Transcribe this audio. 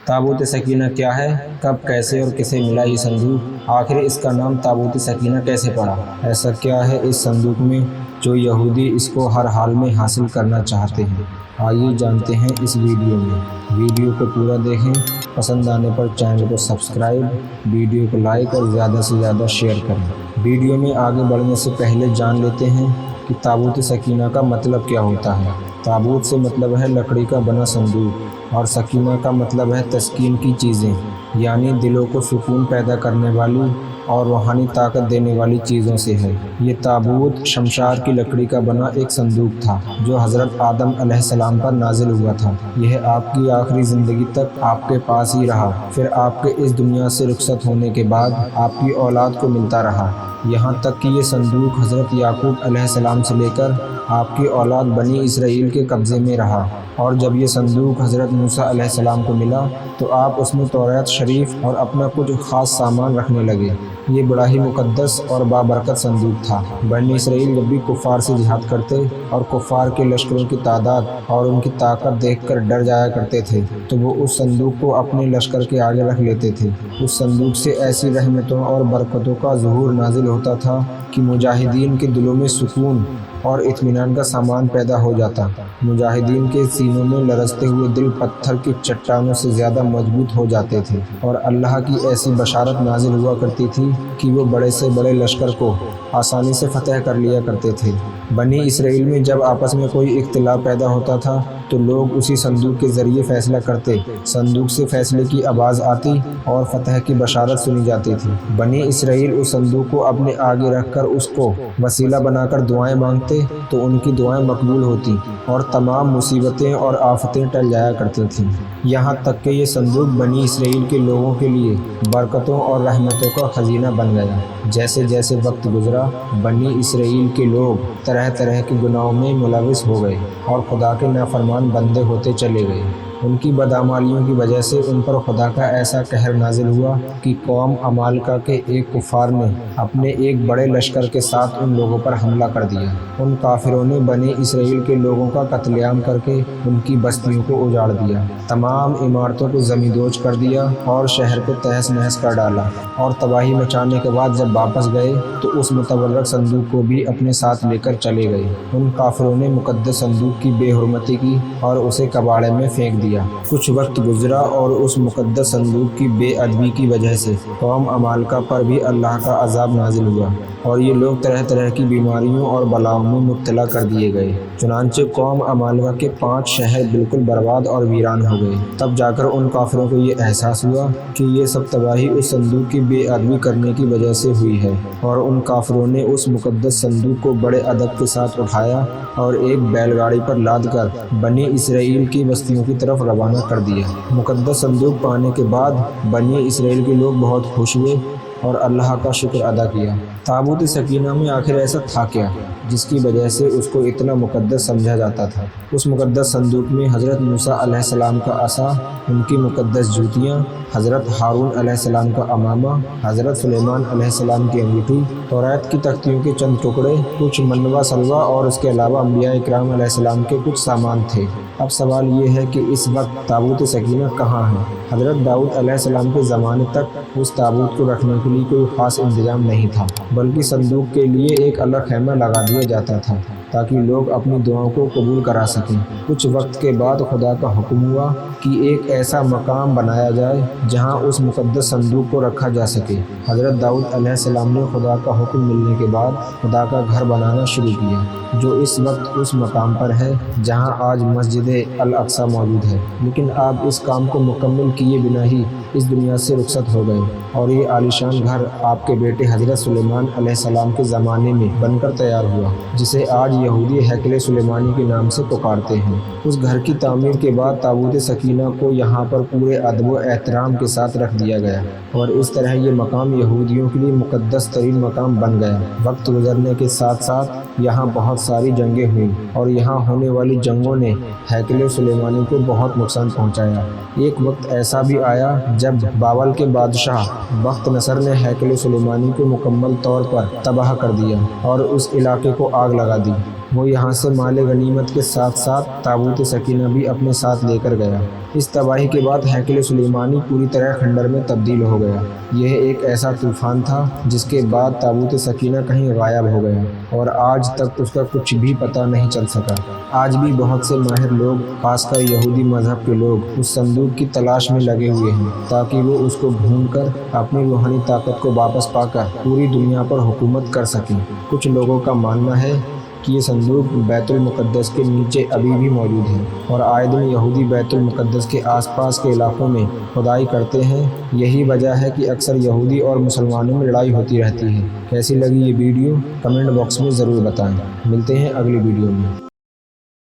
تابوت سکینہ کیا ہے؟ کب، کیسے اور کسے ملا یہ صندوق؟ آخر اس کا نام تابوت سکینہ کیسے پڑا؟ ایسا کیا ہے اس صندوق میں جو یہودی اس کو ہر حال میں حاصل کرنا چاہتے ہیں؟ آئیے جانتے ہیں اس ویڈیو میں۔ ویڈیو کو پورا دیکھیں، پسند آنے پر چینل کو سبسکرائب، ویڈیو کو لائک اور زیادہ سے زیادہ شیئر کریں۔ ویڈیو میں آگے بڑھنے سے پہلے جان لیتے ہیں کہ تابوت سکینہ کا مطلب کیا ہوتا ہے۔ تابوت سے مطلب ہے لکڑی کا بنا صندوق، اور سکینہ کا مطلب ہے تسکین کی چیزیں، یعنی دلوں کو سکون پیدا کرنے والی اور روحانی طاقت دینے والی چیزوں سے ہے۔ یہ تابوت شمشاد کی لکڑی کا بنا ایک صندوق تھا جو حضرت آدم علیہ السلام پر نازل ہوا تھا۔ یہ آپ کی آخری زندگی تک آپ کے پاس ہی رہا، پھر آپ کے اس دنیا سے رخصت ہونے کے بعد آپ کی اولاد کو ملتا رہا، یہاں تک کہ یہ صندوق حضرت یعقوب علیہ السلام سے لے کر آپ کی اولاد بنی اسرائیل کے قبضے میں رہا۔ اور جب یہ صندوق حضرت موسیٰ علیہ السلام کو ملا تو آپ اس میں توراۃ شریف اور اپنا کچھ خاص سامان رکھنے لگے۔ یہ بڑا ہی مقدس اور بابرکت صندوق تھا۔ بنی اسرائیل جب بھی کفار سے جہاد کرتے اور کفار کے لشکروں کی تعداد اور ان کی طاقت دیکھ کر ڈر جایا کرتے تھے تو وہ اس صندوق کو اپنے لشکر کے آگے رکھ لیتے تھے۔ اس صندوق سے ایسی رحمتوں اور برکتوں کا ظہور نازل ہوتا تھا کہ مجاہدین کے دلوں میں سکون اور اطمینان کا سامان پیدا ہو جاتا۔ مجاہدین کے سینوں میں لرزتے ہوئے دل پتھر کی چٹانوں سے زیادہ مضبوط ہو جاتے تھے، اور اللہ کی ایسی بشارت نازل ہوا کرتی تھی کہ وہ بڑے سے بڑے لشکر کو آسانی سے فتح کر لیا کرتے تھے۔ بنی اسرائیل میں جب آپس میں کوئی اختلاف پیدا ہوتا تھا تو لوگ اسی صندوق کے ذریعے فیصلہ کرتے، صندوق سے فیصلے کی آواز آتی اور فتح کی بشارت سنی جاتی تھی۔ بنی اسرائیل اس صندوق کو اپنے آگے رکھ کر اس کو وسیلہ بنا کر دعائیں مانگتے تو ان کی دعائیں مقبول ہوتی اور تمام مصیبتیں اور آفتیں ٹل جایا کرتی تھیں، یہاں تک کہ یہ صندوق بنی اسرائیل کے لوگوں کے لیے برکتوں اور رحمتوں کا خزینہ بن گیا۔ جیسے جیسے وقت گزرا، بنی اسرائیل کے لوگ طرح طرح کے گناہوں میں ملوث ہو گئے اور خدا کے نافرمان بندے ہوتے چلے گئے۔ ان کی بدعمالیوں کی وجہ سے ان پر خدا کا ایسا قہر نازل ہوا کہ قوم عمالقہ کے ایک کفار نے اپنے ایک بڑے لشکر کے ساتھ ان لوگوں پر حملہ کر دیا۔ ان کافروں نے بنی اسرائیل کے لوگوں کا قتل عام کر کے ان کی بستیوں کو اجاڑ دیا، تمام عمارتوں کو زمین دوز کر دیا اور شہر کو تہس نہس کر ڈالا، اور تباہی مچانے کے بعد جب واپس گئے تو اس متبرک صندوق کو بھی اپنے ساتھ لے کر چلے گئے۔ ان کافروں نے مقدس صندوق کی بے حرمتی کی اور اسے کباڑے میں پھینک دیا۔ کچھ وقت گزرا اور اس مقدس صندوق کی بے ادبی کی وجہ سے قوم عمالقہ پر بھی اللہ کا عذاب نازل ہوا، اور یہ لوگ طرح طرح کی بیماریوں اور بلاؤں میں مبتلا کر دیے گئے۔ چنانچہ قوم عمالقہ کے 5 شہر بالکل برباد اور ویران ہو گئے۔ تب جا کر ان کافروں کو یہ احساس ہوا کہ یہ سب تباہی اس صندوق کی بے ادبی کرنے کی وجہ سے ہوئی ہے، اور ان کافروں نے اس مقدس صندوق کو بڑے ادب کے ساتھ اٹھایا اور ایک بیل گاڑی پر لاد کر بنی اسرائیل کی بستیوں کی طرف روانہ کر دیا۔ مقدس صندوق پانے کے بعد بنی اسرائیل کے لوگ بہت خوش ہوئے اور اللہ کا شکر ادا کیا۔ تابوت سکینہ میں آخر ایسا تھا کیا جس کی وجہ سے اس کو اتنا مقدس سمجھا جاتا تھا؟ اس مقدس صندوق میں حضرت موسیٰ علیہ السلام کا عصا، ان کی مقدس جوتیاں، حضرت ہارون علیہ السلام کا عمامہ، حضرت سلیمان علیہ السلام کی انگوٹھی، توراۃ کی تختیوں کے چند ٹکڑے، کچھ منوا سلوا اور اس کے علاوہ انبیاء اکرام علیہ السلام کے کچھ سامان تھے۔ اب سوال یہ ہے کہ اس وقت تابوت سکینہ کہاں ہے؟ حضرت داؤد علیہ السلام کے زمانے تک اس تابوت کو رکھنے کے لیے کوئی خاص انتظام نہیں تھا، بلکہ صندوق کے لیے ایک الگ خیمہ لگا دیا جاتا تھا تاکہ لوگ اپنی دعاؤں کو قبول کرا سکیں۔ کچھ وقت کے بعد خدا کا حکم ہوا کہ ایک ایسا مقام بنایا جائے جہاں اس مقدس صندوق کو رکھا جا سکے۔ حضرت داؤد علیہ السلام نے خدا کا حکم ملنے کے بعد خدا کا گھر بنانا شروع کیا، جو اس وقت اس مقام پر ہے جہاں آج مسجد الاقصیٰ موجود ہے۔ لیکن آپ اس کام کو مکمل کیے بنا ہی اس دنیا سے رخصت ہو گئے، اور یہ عالیشان گھر آپ کے بیٹے حضرت سلیمان علیہ السلام کے زمانے میں بن کر تیار ہوا، جسے آج یہودی ہیکل سلیمانی کے نام سے پکارتے ہیں۔ اس گھر کی تعمیر کے بعد تابوت سکینہ کو یہاں پر پورے ادب و احترام کے ساتھ رکھ دیا گیا، اور اس طرح یہ مقام یہودیوں کے لیے مقدس ترین مقام بن گیا۔ وقت گزرنے کے ساتھ ساتھ یہاں بہت ساری جنگیں ہوئیں، اور یہاں ہونے والی جنگوں نے ہیکل سلیمانی کو بہت نقصان پہنچایا۔ ایک وقت ایسا بھی آیا جب بابل کے بادشاہ بخت نصر نے ہیکل سلیمانی کو مکمل طور پر تباہ کر دیا اور اس علاقے کو آگ لگا دی۔ وہ یہاں سے مال غنیمت کے ساتھ ساتھ تابوت سکینہ بھی اپنے ساتھ لے کر گیا۔ اس تباہی کے بعد ہیکل سلیمانی پوری طرح کھنڈر میں تبدیل ہو گیا۔ یہ ایک ایسا طوفان تھا جس کے بعد تابوت سکینہ کہیں غائب ہو گیا اور آج تک اس کا کچھ بھی پتہ نہیں چل سکا۔ آج بھی بہت سے ماہر لوگ، خاص کر یہودی مذہب کے لوگ، اس صندوق کی تلاش میں لگے ہوئے ہیں تاکہ وہ اس کو ڈھونڈ کر اپنی روحانی طاقت کو واپس پا کر پوری دنیا پر حکومت کر سکیں۔ کچھ لوگوں کا ماننا ہے کہ یہ صندوق بیت المقدس کے نیچے ابھی بھی موجود ہے اور آئے دن یہودی بیت المقدس کے آس پاس کے علاقوں میں کھدائی کرتے ہیں۔ یہی وجہ ہے کہ اکثر یہودی اور مسلمانوں میں لڑائی ہوتی رہتی ہے۔ کیسی لگی یہ ویڈیو کمنٹ باکس میں ضرور بتائیں۔ ملتے ہیں اگلی ویڈیو میں۔